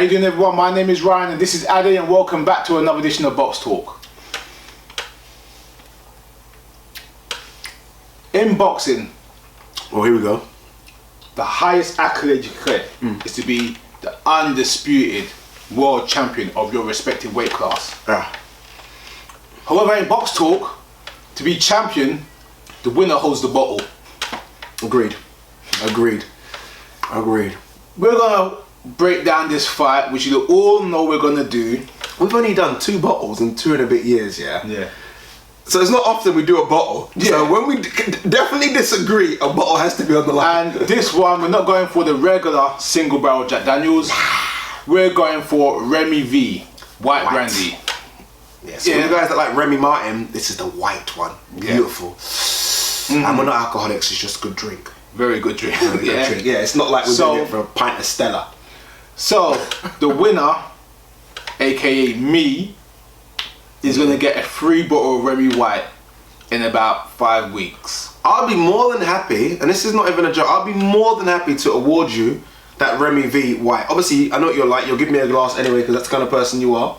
How you doing, everyone? My name is Ryan and this is Ade, and welcome back to another edition of Box Talk. In boxing, well, here we go. The highest accolade you can get is to be the undisputed world champion of your respective weight class. Yeah. However, in Box Talk, to be champion, the winner holds the bottle. Agreed. We're gonna break down this fight, which you all know we're gonna do. We've only done 2 bottles in 2 and a bit years, yeah? Yeah. So it's not often we do a bottle. Yeah. So when we definitely disagree, a bottle has to be on the line. And this one, we're not going for the regular single barrel Jack Daniels. We're going for Remy V, white brandy. Yeah, so for you guys that like Remy Martin, this is the white one. Beautiful. And we're not alcoholics, it's just good drink. Very good drink. Very good drink. Yeah, it's not like we're doing it for a pint of Stella. So, the winner, aka me, is going to get a free bottle of Remy White in about 5 weeks. I'll be more than happy, and this is not even a joke, I'll be more than happy to award you that Remy V White. Obviously, I know what you're like, you'll give me a glass anyway because that's the kind of person you are.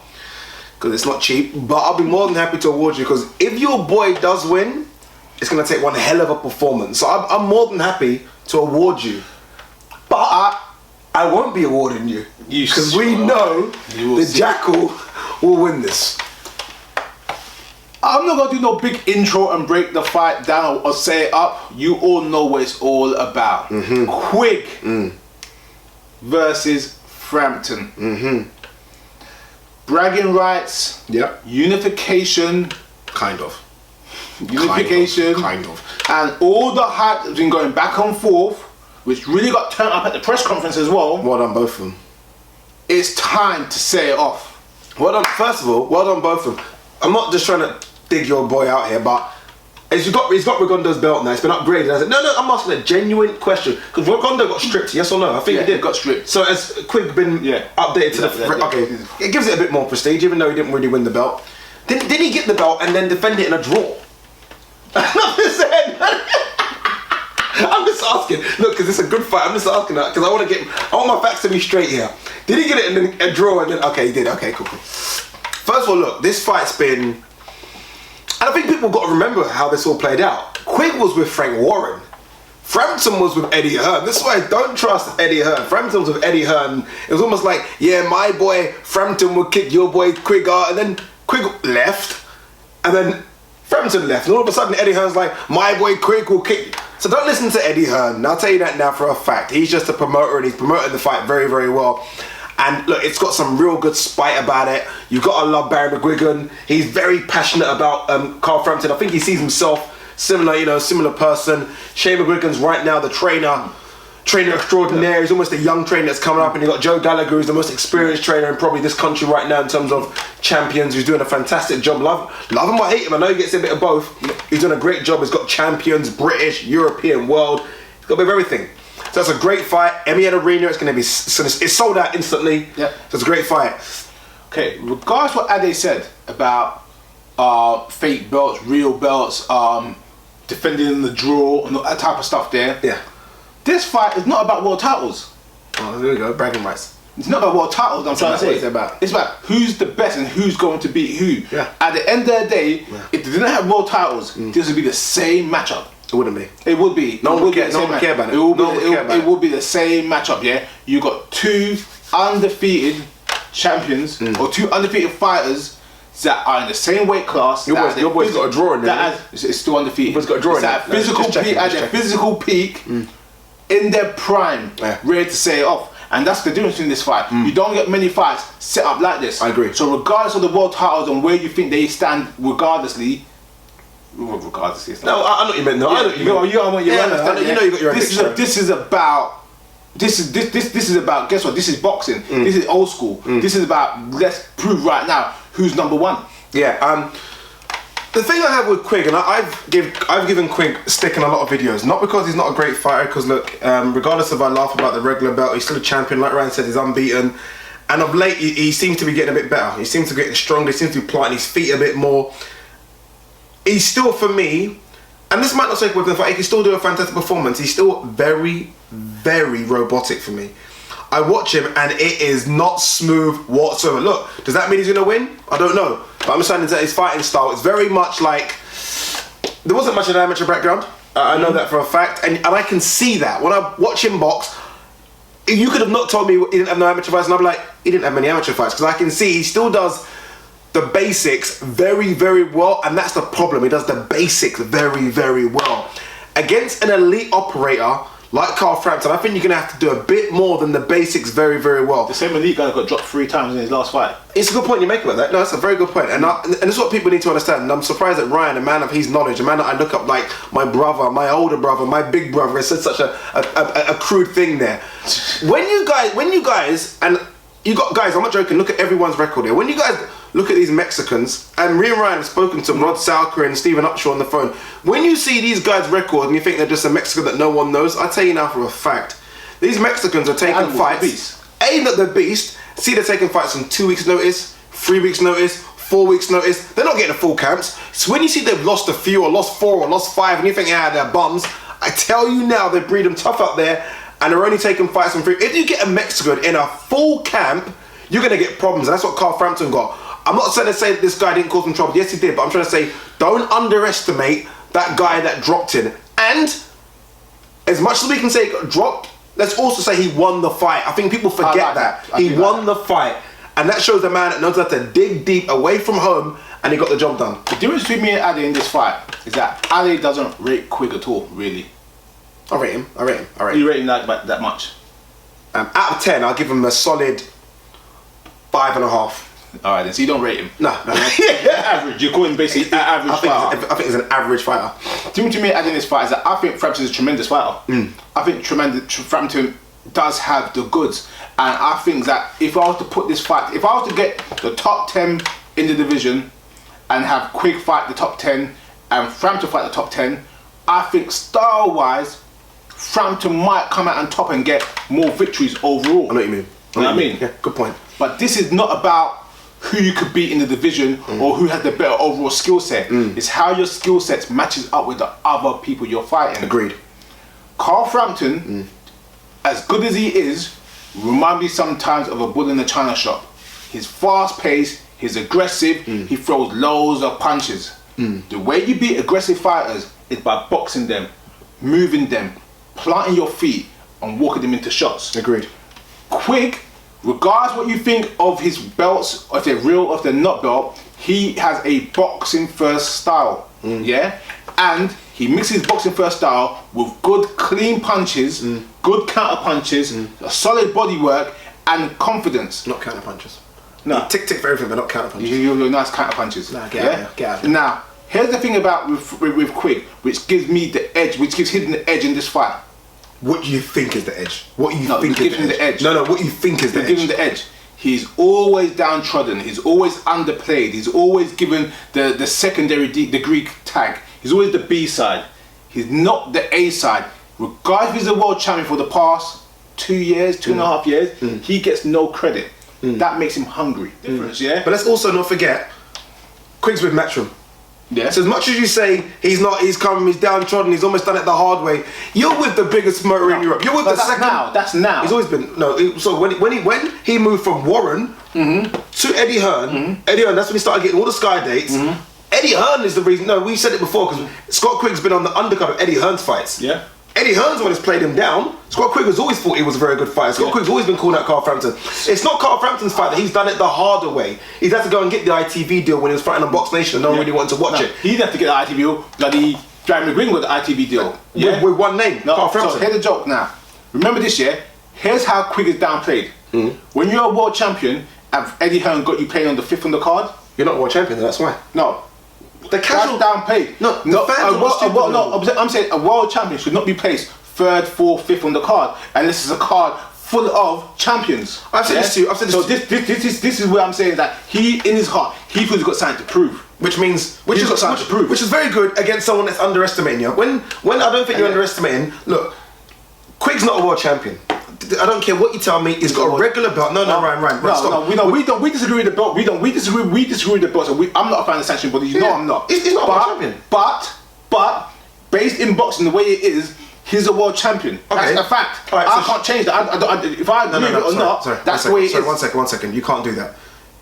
Because it's not cheap, but I'll be more than happy to award you because if your boy does win, it's going to take one hell of a performance. So I'm more than happy to award you. But I won't be awarding you. Because we know the Jackal will win this. I'm not going to do no big intro and break the fight down or say it up. You all know what it's all about. Quigg versus Frampton. Bragging rights. Yep. Unification. Kind of. Unification. Kind of. And all the hype that's been going back and forth, which really got turned up at the press conference as well. Well done, both of them. It's time to say it off. Well done, first of all, well done, both of them. I'm not just trying to dig your boy out here, but he's got Rigondeaux's belt now, it's been upgraded. I said, no, I'm asking a genuine question. Because Rigondeaux got stripped, yes or no? I think he did. Got stripped. So has Quigg been updated to the... Okay, it gives it a bit more prestige, even though he didn't really win the belt. Did he get the belt and then defend it in a draw? I'm just asking. Look, because it's a good fight. I'm just asking that because I want my facts to be straight here. Did he get it in a draw and then? Okay, he did. Okay, cool. First of all, look, this fight's been, and I think people got to remember how this all played out. Quigg was with Frank Warren. Frampton was with Eddie Hearn. This is why I don't trust Eddie Hearn. Frampton was with Eddie Hearn. It was almost like, yeah, my boy Frampton would kick your boy Quigg out, and then Quigg left, and then Frampton left, and all of a sudden Eddie Hearn's like, my boy Quigg will kick. So don't listen to Eddie Hearn, and I'll tell you that now for a fact. He's just a promoter and he's promoting the fight very, very well. And look, it's got some real good spite about it. You've got to love Barry McGuigan. He's very passionate about Carl Frampton. I think he sees himself similar person. Shane McGuigan's right now the trainer extraordinaire. He's almost a young trainer that's coming up, and you've got Joe Gallagher, who's the most experienced trainer in probably this country right now in terms of champions, who's doing a fantastic job. Love him or hate him, I know he gets a bit of both. He's doing a great job. He's got champions, British, European, world. He's got a bit of everything. So that's a great fight. Etihad Arena, it's sold out instantly. Yeah. So it's a great fight. Okay, regardless of what Ade said about fake belts, real belts, defending in the draw, and that type of stuff there. Yeah. This fight is not about world titles. Oh, there we go, bragging rights. It's not about world titles, I'm trying to say. What it's about. It's about who's the best and who's going to beat who. Yeah. At the end of the day, if they didn't have world titles, this would be the same matchup. It wouldn't be. It would be. No one would care about it. It would be the same matchup, yeah? You got 2 undefeated champions, or 2 undefeated fighters that are in the same weight class. Your boy's got a draw in there. It's still undefeated. Your boy's got a draw in there. At their physical peak, in their prime, ready to say it off. And that's the difference in this fight. You don't get many fights set up like this. I agree. So regardless of the world titles and where you think they stand, regardlessly. No, I know what you meant. No, I know what you meant. You know you got your. This is about. Guess what? This is boxing. This is old school. This is about, let's prove right now who's number one. Yeah. The thing I have with Quigg, and I've given Quigg stick in a lot of videos, not because he's not a great fighter, because look, regardless if I laugh about the regular belt, he's still a champion. Like Ryan said, he's unbeaten, and of late he seems to be getting a bit better. He seems to be getting stronger. He seems to be planting his feet a bit more. He's still, for me, and this might not take away from the fight, he can still do a fantastic performance. He's still very, very robotic for me. I watch him and it is not smooth whatsoever. Look, does that mean he's gonna win? I don't know. But I'm understanding that his fighting style is very much like, there wasn't much of an amateur background. I know that for a fact, and I can see that. When I watch him box, you could have not told me he didn't have no amateur fights, and I'd be like, he didn't have many amateur fights, because I can see he still does the basics very, very well, and that's the problem. He does the basics very, very well. Against an elite operator like Carl Frampton, I think you're going to have to do a bit more than the basics very, very well. The same elite guy got dropped 3 times in his last fight. It's a good point you make about that. No, that's a very good point. And this is what people need to understand. And I'm surprised that Ryan, a man of his knowledge, a man that I look up like my brother, my older brother, my big brother, has said such a crude thing there. When you guys, and you got guys, I'm not joking, look at everyone's record here. When you guys look at these Mexicans, and me and Ryan have spoken to Rod Salker and Stephen Upshaw on the phone. When you see these guys' record and you think they're just a Mexican that no one knows, I tell you now for a fact, these Mexicans are taking fights. Aimed at the beast. See, they're taking fights on 2 weeks' notice, 3 weeks' notice, 4 weeks' notice. They're not getting the full camps. So when you see they've lost a few, or lost 4, or lost 5, and you think, they're bums, I tell you now, they breed them tough out there, and they're only taking fights on 3. If you get a Mexican in a full camp, you're going to get problems, and that's what Carl Frampton got. I'm not saying to say this guy didn't cause him trouble. Yes, he did. But I'm trying to say, don't underestimate that guy that dropped in. And as much as we can say he got dropped, let's also say he won the fight. I think people forget that. He won the fight. And that shows a man that knows how to dig deep away from home, and he got the job done. The difference between me and Ali in this fight is that Ali doesn't rate Quigg at all, really. I rate him. You rate him that much? Out of 10, I'll give him a solid 5.5. Alright then, so you don't rate him? No. Average, you're calling basically average fighter. I think he's an average fighter. To me, adding this fight is that I think Frampton is a tremendous fighter. I think Frampton does have the goods. And I think that if I was to put this fight, if I was to get the top 10 in the division and have Quigg fight the top 10 and Frampton fight the top 10, I think style-wise, Frampton might come out on top and get more victories overall. I know what you mean. You know what I mean? Yeah, good point. But this is not about who you could beat in the division or who has the better overall skill set. It's how your skill sets matches up with the other people you're fighting. Agreed. Carl Frampton, as good as he is, reminds me sometimes of a bull in a china shop. He's fast paced, he's aggressive, he throws loads of punches. The way you beat aggressive fighters is by boxing them, moving them, planting your feet and walking them into shots. Agreed. Quigg, regardless what you think of his belts, if they're real or if they're not belt, he has a boxing first style, yeah? And he mixes boxing first style with good clean punches, good counter punches, a solid body work and confidence. Not counter punches. No. Tick for everything, but not counter punches. You're nice counter punches. Nah, get out of here. Now, here's the thing about with Quigg, which gives me the edge, which gives him the edge in this fight. What do you think is the edge? What you think is the edge? No, what you think is the edge? Give him the edge. He's always downtrodden. He's always underplayed. He's always given the secondary degree tag. He's always the B side. He's not the A side. Regardless if he's a world champion for the past 2 years, 2.5 years, he gets no credit. That makes him hungry. Difference, yeah? But let's also not forget, Quigg's with Matchroom. Yeah. So as much as you say he's downtrodden, he's almost done it the hard way, you're with the biggest motor in Europe. You're with the second. That's now. He's always been, so when he moved from Warren to Eddie Hearn, Eddie Hearn, that's when he started getting all the Sky dates. Eddie Hearn is the reason, we said it before, because Scott Quigg's been on the undercard of Eddie Hearn's fights. Yeah. Eddie Hearn's one has played him down. Scott Quigg has always thought he was a very good fighter. Scott Quigg's always been calling out Carl Frampton. It's not Carl Frampton's fight that he's done it the harder way. He's had to go and get the ITV deal when he was fighting on Box Nation and no one really wanted to watch it. He'd have to get the ITV deal, bloody Jeremy Green with the ITV deal. With one name, Carl Frampton. So here's the joke now. Remember this year, here's how Quigg is downplayed. When you're a world champion and Eddie Hearn got you playing on the 5th on the card. You're not a world champion, that's why. No. The casual downplayed. No, I'm saying a world champion should not be placed 3rd, 4th, 5th on the card unless it's a card full of champions. I've said this to you. So this is where I'm saying that he, in his heart, he feels he's got something to prove. Which is very good against someone that's underestimating you. When I don't think you're underestimating. Look, Quigg's not a world champion. I don't care what you tell me. He's got a regular belt. Ryan, stop. We disagree with the belt. We disagree with the belt. So I'm not a fan of the sanction body. You know I'm not. He's not a world champion. But based in boxing the way it is, He's a world champion. Okay. That's a fact. Right, I can't change that. If I agree with it or not, that's the way it is. One second. You can't do that.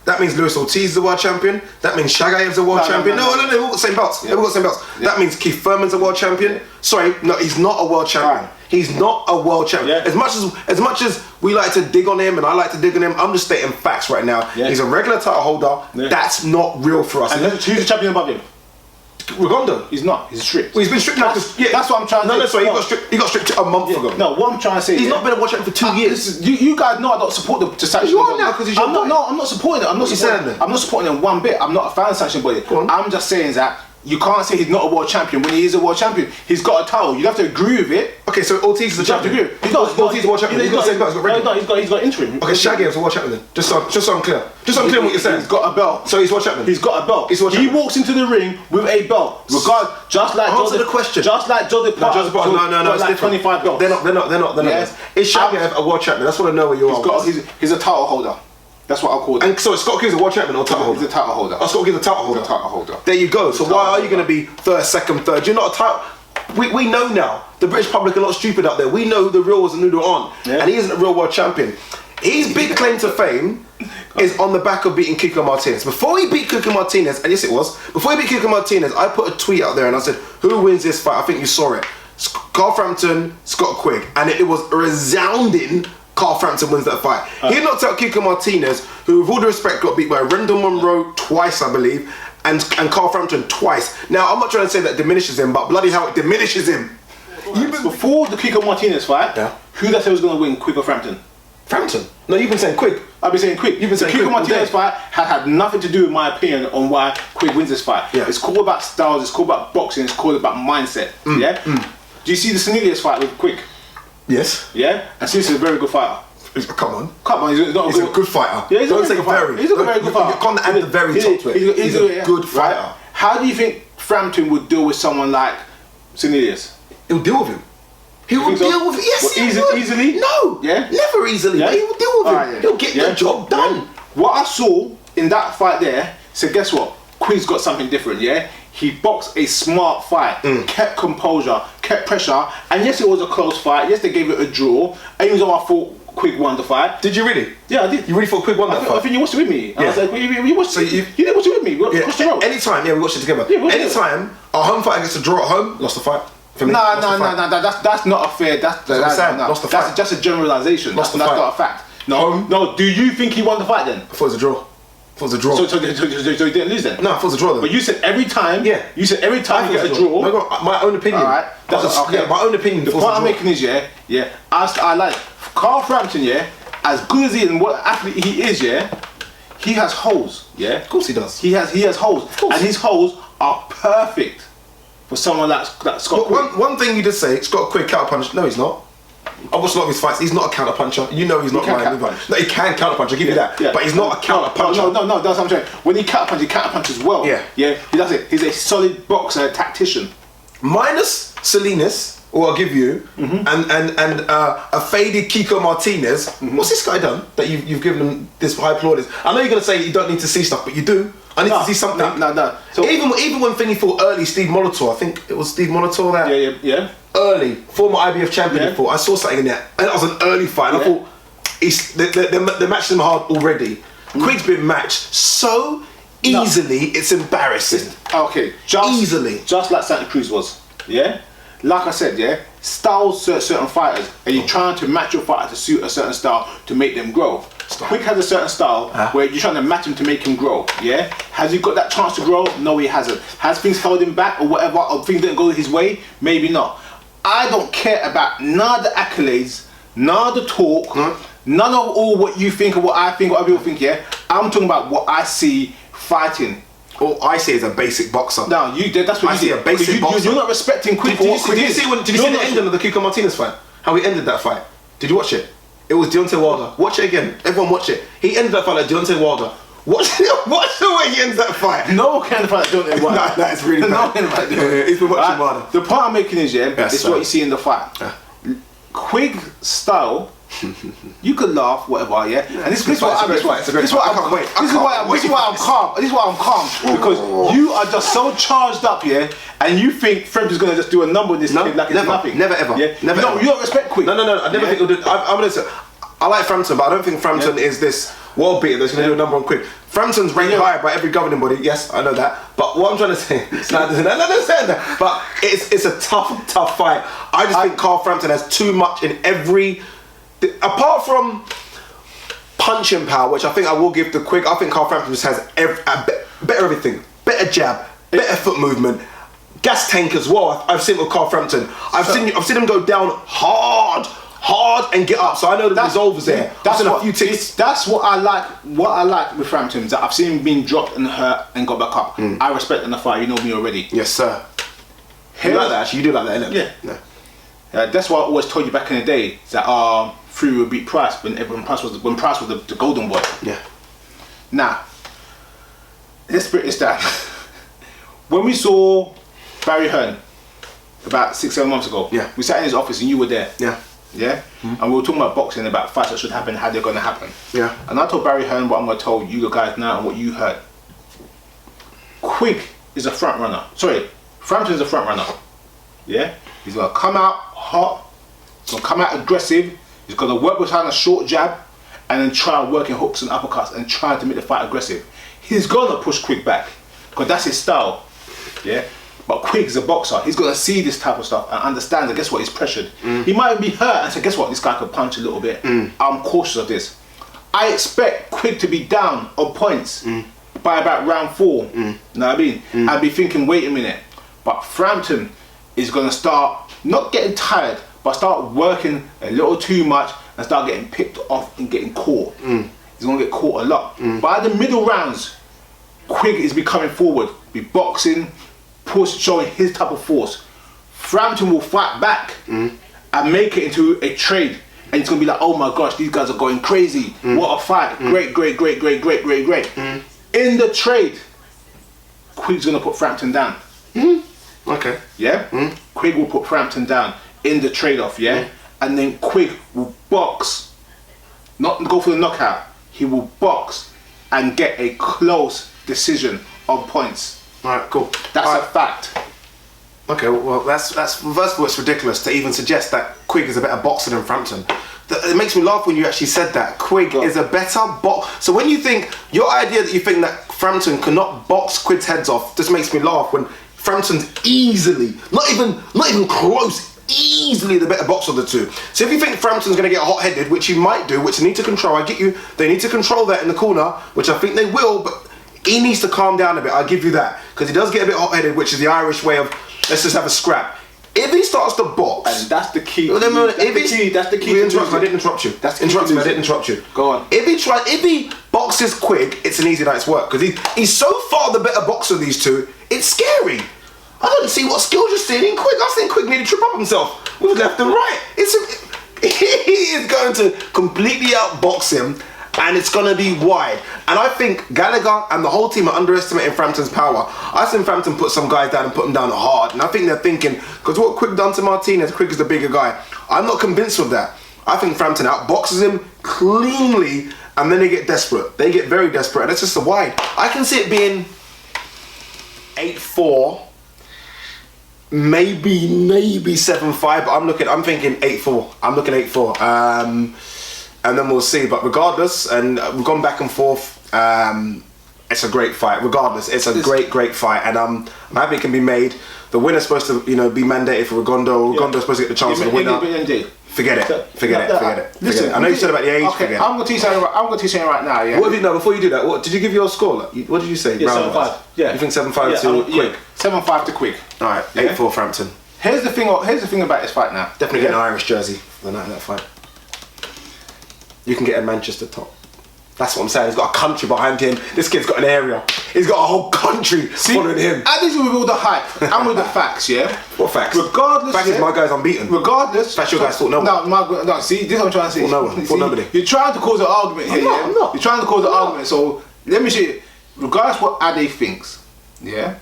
That means Luis Ortiz is the world champion. That means Shagaev's the world champion. No, they've all got the same belts. They've all got the same belts. That means Keith Thurman's a world champion. Sorry, no, he's not a world champion. Right. He's not a world champion. As much as we like to dig on him and I like to dig on him, I'm just stating facts right now. He's a regular title holder. That's not real for us. And who's the champion above him? Regondo. He's not. He's stripped. Well, he's been stripped now. That's what I'm trying to say. No, sorry. He got stripped a month ago. No, what I'm trying to say. He's not been a world champion for 2 years. You guys know I don't support the sanction. You are now because he's your boy. I'm not supporting it. I'm not supporting him one bit. I'm not a fan of sanction body. I'm just saying that you can't say he's not a world champion when he is a world champion. He's got a title. You have to agree with it. Okay, so Ortiz is a champion. He's got Ortiz is a world champion. He's got the same belt. He's got interim. Okay, Shagaev's a world champion then. Just so I'm clear. Just so I'm clear what you're saying. He's got a belt. So he's world champion. He's got a belt. He walks into the ring with a belt. Just like answer the question. Just like Joseph Parker. No, it's like different. 25 belts. They're not. Yes. Is Shagaev a world champion? That's what I know where you are. He's a title holder. That's what I'll call it. And so Scott Quigg's a world champion or title holder? He's a title holder. Oh, Scott Quigg's a title holder. He's a title holder. There you go. So why are you going to be first, second, third? You're not a title. We know now. The British public are not stupid out there. We know who the real is and who the aren't. And he isn't a real world champion. His big claim to fame is on the back of beating Kiko Martinez. Before he beat Kiko Martinez, and yes it was, before he beat Kiko Martinez, I put a tweet out there and I said, who wins this fight? I think you saw it. Carl Frampton, Scott Quigg. And it was a resounding Carl Frampton wins that fight. He knocked out Kiko Martinez, who with all the respect got beat by Rendell Monroe twice, I believe, and Carl Frampton twice. Now, I'm not trying to say that diminishes him, but bloody hell, it diminishes him. Before the Kiko Martinez fight, who did I say was going to win, Quigg or Frampton? Frampton? No, you've been saying Quigg. I've been saying Quigg. You've been saying the Kiko Quigg Martinez fight had nothing to do with my opinion on why Quigg wins this fight. It's called about styles, it's called about boxing, it's called about mindset. Do you see the Cornelius fight with Quigg? Yes. Yeah? And Cornelius is a very good fighter. Come on. He's not a good fighter. Yeah, he's Don't a say very good fighter. He's a very good fighter. You can't add the very top to it. He's a good fighter. Right? How do you think Frampton would deal with someone like Cornelius? He'll deal with him. He will deal with it. Yes, he would. Easily? No. Yeah? Never easily. But he will deal with him. He'll get the job done. What I saw in that fight there, so guess what? Quigg's got something different, yeah? He boxed a smart fight, kept composure, kept pressure, and yes, it was a close fight. Yes, they gave it a draw. Even though I thought Quigg won the fight. Did you really? Yeah, I did. You really thought Quigg won that fight? I think you watched it with me. Yeah. I was like, you watched it. You didn't watch it with me. We watched the road. Anytime, we watched it together. Yeah, anytime our home fighter gets a draw at home, lost the fight. No, that's not a fair. That's just a generalization. That's not a fact. No. Do you think he won the fight then? I thought it was a draw. So he didn't lose then? No, I thought it was a draw then. But you said every time. Yeah. You said every time you get a draw. My own opinion. Alright. My own opinion. The point I'm making is I like Carl Frampton. As good as he is and what athlete he is. He has holes. Yeah. Of course he does. He has holes, and his holes are perfect for someone like Scott Quigg. One thing you did say, Scott Quigg counter punch. No, he's not. I've watched a lot of his fights. He's not a counter puncher. You know he's not right. No, he can counter punch. I give you that. But he's not a counter puncher. No. That's what I'm saying. When he counter punches well. Yeah. He does it. He's a solid boxer, a tactician. Minus Salinas, or I'll give you, and a faded Kiko Martinez. What's this guy done that you've given him this high plaudits? I know you're gonna say you don't need to see stuff, but you do. I need to see something. No. So even when Thingy fought early, Steve Molitor, I think it was Steve Molitor that. Yeah. Early, former IBF champion fought. I saw something in there, and that was an early fight. And I thought they're matching him hard already. Quigg's been matched so easily, it's embarrassing. Okay, just like Santa Cruz was. Yeah, like I said, styles certain fighters, and you're trying to match your fighter to suit a certain style to make them grow. Quigg has a certain style where you're trying to match him to make him grow. Yeah, has he got that chance to grow? No, he hasn't. Has things held him back or whatever, or things didn't go his way? Maybe not. I don't care about none of the accolades, none of the talk, none of all what you think or what I think, what other people think. Yeah, I'm talking about what I see fighting. All I see is a basic boxer. No, that's what I see a basic boxer. You're not respecting Quigg. Did you see the ending of the Kiko Martinez fight? How he ended that fight? Did you watch it? It was Deontay Wilder. Watch it again. Everyone watch it. He ended that fight like Deontay Wilder. Watch the way he ends that fight. No one can fight Deontay Wilder. No, it's really bad. No one can fight Deontay. He's been watching Wilder. The point I'm making is, this is what you see in the fight. Quigg's style You could laugh, whatever, yeah. And this is why I'm calm. This is why I'm calm because you are just so charged up, yeah. And you think Frampton's gonna just do a number in this kid like it's nothing. Never ever. Yeah. Never. You don't respect Quigg. No. I never think he'll do. I'm gonna say I like Frampton, but I don't think Frampton is this world beater that's gonna do a number on Quigg. Frampton's ranked higher by every governing body. Yes, I know that. But what I'm trying to say, but it's a tough fight. I just think Carl Frampton has too much in every. Apart from punching power, which I think I will give to Quigg, I think Carl Frampton just has better everything. Better jab, better foot movement, gas tank as well. I've seen with Carl Frampton. I've seen him go down hard and get up. So I know the resolve is there. That's what I like. What I like with Frampton is that I've seen him being dropped and hurt and got back up. I respect in the fight. You know me already. Yes, sir. You like that? Actually, you do like that, innit? Yeah. That's why I always told you back in the day that Fury would beat Price when Price was the golden boy. Yeah. Now, let's break this down. When we saw Barry Hearn about 6-7 months ago, we sat in his office and you were there. Yeah. And we were talking about boxing, about fights that should happen, how they're going to happen. Yeah. And I told Barry Hearn what I'm going to tell you guys now and what you heard. Quigg is a front runner. Sorry, Frampton is a front runner. Yeah. He's going to come out hot. He's going to come out aggressive. He's going to work behind a short jab and then try working hooks and uppercuts and try to make the fight aggressive. He's going to push Quigg back because that's his style. Yeah. But Quigg is a boxer. He's going to see this type of stuff and understand that, guess what, he's pressured. He might be hurt and say, guess what, this guy could punch a little bit. I'm cautious of this. I expect Quigg to be down on points by about round 4. You know what I mean? I'd be thinking, wait a minute. But Frampton is going to start not getting tired, but start working a little too much and start getting picked off and getting caught. He's going to get caught a lot. By the middle rounds, Quigg is becoming forward, be boxing, showing his type of force. Frampton will fight back and make it into a trade. And it's going to be like, oh my gosh, these guys are going crazy. What a fight. Great. In the trade, Quigg's going to put Frampton down. Okay. Yeah? Quigg will put Frampton down in the trade-off, yeah? And then Quigg will box, not go for the knockout. He will box and get a close decision on points. Alright, cool. That's a fact. Okay, well, that's first of all, it's ridiculous to even suggest that Quigg is a better boxer than Frampton. It makes me laugh when you actually said that. Quigg is a better boxer. So when you think, your idea that you think that Frampton cannot box Quigg's heads off, just makes me laugh when Frampton's easily, not even close, easily the better boxer of the two. So if you think Frampton's going to get hot-headed, which he might do, which they need to control, I get you, they need to control that in the corner, which I think they will, but he needs to calm down a bit, I'll give you that. Because he does get a bit hot-headed, which is the Irish way of, let's just have a scrap. If he starts to box... And that's the key. That's the key. I didn't interrupt you. That's the key. I didn't interrupt you. Go on. If he boxes Quigg, it's an easy night's work. Because he's so far the better boxer of these two, it's scary. I don't see what skills you're seeing in Quigg. I've seen Quigg nearly trip up himself with left and right. He is going to completely outbox him, and it's going to be wide. And I think Gallagher and the whole team are underestimating Frampton's power. I've seen Frampton put some guys down and put them down hard, and I think they're thinking, because what Quigg done to Martinez, Quigg is the bigger guy. I'm not convinced of that. I think Frampton outboxes him cleanly, and then they get desperate. They get very desperate, and it's just a wide. I can see it being 8-4. Maybe 7-5, but I'm thinking 8-4. I'm looking 8-4. And then we'll see. But regardless, and we've gone back and forth. It's a great fight. Regardless, it's a great fight, and I'm happy it can be made. The winner's supposed to, be mandated for Regondo. Regondo's supposed to get the chance of the winner. Forget it. Listen, I know you said about the age. Okay, I'm going to tell you something right now. Yeah. What have you know before you do that? What did you give your score? What did you say? 7-5. Yeah. You think 7-5 to Quigg? 7-5 to Quigg. All right. 8-4 Frampton. Here's the thing about this fight now. Definitely get an Irish jersey for the night of that fight. You can get a Manchester top. That's what I'm saying. He's got a country behind him. This kid's got an area. He's got a whole country following him. I think with all the hype and with the facts, yeah? What facts? Regardless. Fact is my guy's unbeaten. Regardless. Facts your guys thought no one. No, see, this is what I'm trying to say. Thought no one. Thought nobody. You're trying to cause an argument here, I'm not. You're trying to cause an argument, so let me show you. Regardless what Ade thinks, yeah?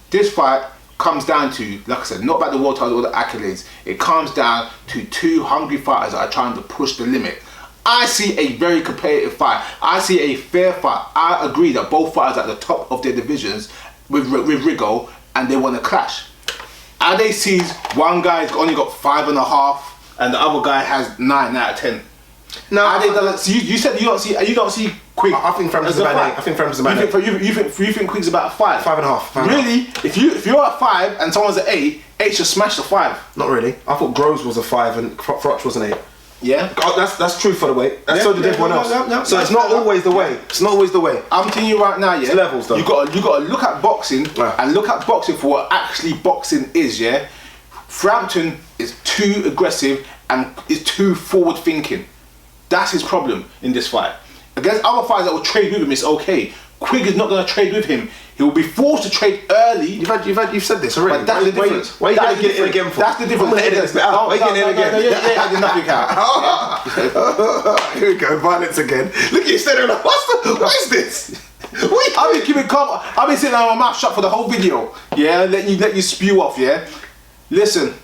This fight comes down to, like I said, not about the world titles or the accolades. It comes down to two hungry fighters that are trying to push the limit. I see a very competitive fight. I see a fair fight. I agree that both fighters are at the top of their divisions with Rigo, and they want to clash. Ade sees one guy's only got 5.5, and the other guy has 9 out of 10. No, Ade doesn't. So you said you don't see Quigg. I think Frampton's about 8. I think Frampton's about 8. You think Quigg's about a 5? 5.5. Really? If you're at 5 and someone's at 8 should smash the 5. Not really. I thought Groves was a 5 and Frotch was an 8. Yeah. That's true for the weight. That's so did everyone else. So it's not always the way. It's not always the way. I'm telling you right now, yeah. It's levels though. You got to look at boxing and look at boxing for what actually boxing is, yeah. Frampton is too aggressive and is too forward thinking. That's his problem in this fight. Against other fighters that will trade with him, it's okay. Quigg is not going to trade with him. He will be forced to trade early. You've said this already. But that's the difference. Why are you going to get it again for? That's the difference. I'm going to edit this bit out. Why are you getting it again? Yeah, there's nothing out. Here we go, violence again. Look at you staring at what is this? I've been keeping calm. I've been sitting there with my mouth shut for the whole video. Yeah, let you spew off. Yeah. Listen,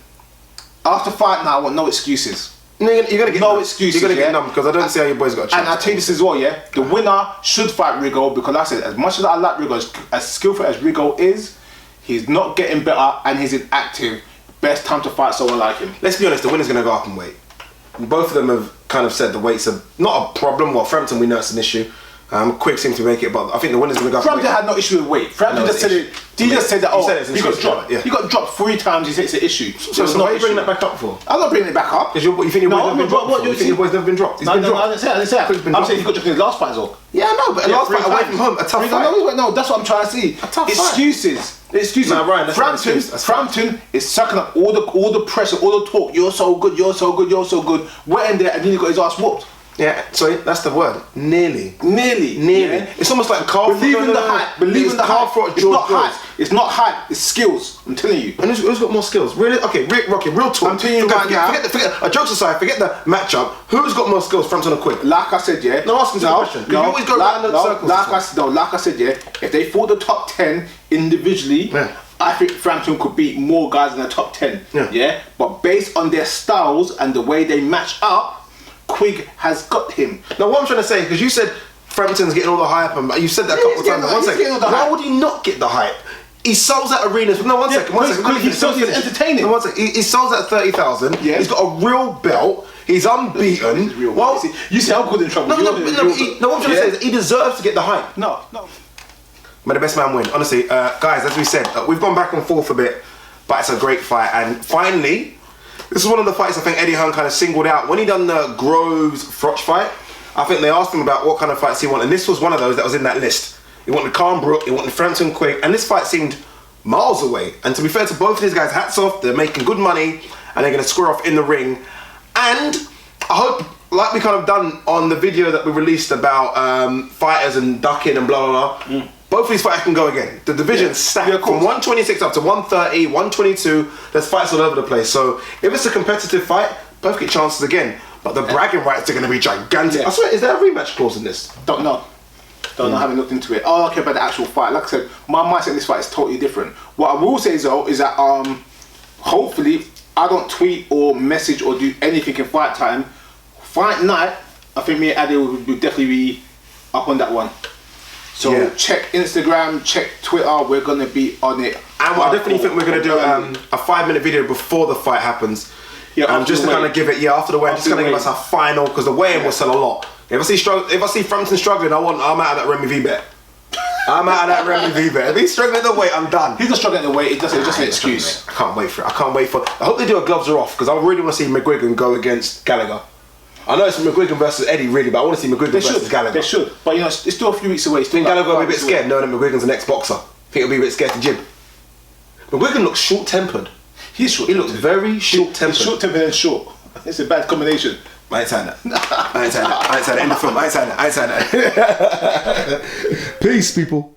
after fight now, I want no excuses. You're gonna get no excuses. You're gonna get numb because I don't see how your boys got a chance. And I'll tell you this as well, yeah. The winner should fight Rigo because like I said, as much as I like Rigo, as skillful as Rigo is, he's not getting better and he's inactive. Best time to fight someone like him. Let's be honest, the winner's gonna go up in weight. Both of them have kind of said the weight's not a problem. Well, Frampton, we know it's an issue. Quigg seems to make it, but I think the winner's going to go up. Frampton had no issue with weight. Frampton just said it. He just said that. He got dropped. He got dropped 3 times. He said it's an issue. So why are you bringing that back up for? I'm not bringing it back up. Because you think your boy's never been dropped? You think your boy's never been dropped? No, I didn't say that. I'm saying he got dropped in his last fight as well. Yeah, I know, but a last fight away from home, a tough fight. No, that's what I'm trying to see. A tough excuses. Excuses. No, Ryan, Frampton is sucking up all the pressure, all the talk. You're so good. You're so good. You're so good. Went in there and then he got his ass whooped. Yeah, sorry, that's the word. Nearly. Yeah. It's almost like Carl. Believe in the hype. Believe in the hype. It's not hype. It's not hype. It's skills. I'm telling you. And who's got more skills? Really? Okay, Rocky, real talk. I'm telling you right now. Forget jokes aside. Forget the matchup. Who's got more skills, Frampton or Quigg? Like I said, yeah. No, asking the question. You always go around in circles. Like I said, yeah. If they fought the top 10 individually. Yeah. I think Frampton could beat more guys in the top 10. Yeah. But based on their styles and the way they match up, Quigg has got him. Now what I'm trying to say, because you said Frampton's getting all the hype, and you said that a couple of times. One second. Why would he not get the hype? He sells at arenas. No, one second. He sells it entertaining. No, one second. He sells at 30,000. Yeah. He's got a real belt. He's unbeaten. Well, you see, I'm good in trouble. No, what I'm trying to say is he deserves to get the hype. No. May the best man win. Honestly, guys, as we said, we've gone back and forth a bit, but it's a great fight. And finally, this is one of the fights I think Eddie Hearn kind of singled out. When he done the Groves-Frotch fight, I think they asked him about what kind of fights he wanted, and this was one of those that was in that list. He wanted Khan Brook, he wanted Frampton Quigg, and this fight seemed miles away. And to be fair to both of these guys, hats off, they're making good money, and they're going to square off in the ring. And I hope, like we kind of done on the video that we released about fighters and ducking and blah, blah, blah, both of these fights can go again. The division's stacked from 126 up to 130, 122. There's fights all over the place. So if it's a competitive fight, both get chances again. But the bragging rights are going to be gigantic. I swear, is there a rematch clause in this? Don't know. I haven't looked into it. All I care about the actual fight. Like I said, my mindset in this fight is totally different. What I will say though is that hopefully I don't tweet or message or do anything in fight time. Fight night, I think me and Ade will definitely be up on that one. So check Instagram, check Twitter, we're going to be on it. And I definitely think we're going to do a 5-minute video before the fight happens. Yeah, just to kind of give it, after the weigh-in, just kind of give us a final, because the weigh-in will sell a lot. If I see Frampton struggling, I'm out of that Remy V bet. I'm out of that Remy V bet. If he's struggling at the weight, I'm done. He's not struggling at the weight, it's just an excuse. I can't wait for it. I hope they do a gloves are off, because I really want to see McGuigan go against Gallagher. I know it's McGuigan versus Eddie, really, but I want to see McGuigan versus Gallagher. They should, but it's still a few weeks away. Think Gallagher will be a bit scared knowing that McGuigan's an ex-boxer? Think he'll be a bit scared to jib? McGuigan looks short-tempered. He's short. He looks very short-tempered. He's short-tempered and short. It's a bad combination. I ain't saying that. I ain't saying that. In the film, I ain't saying that. Peace, people.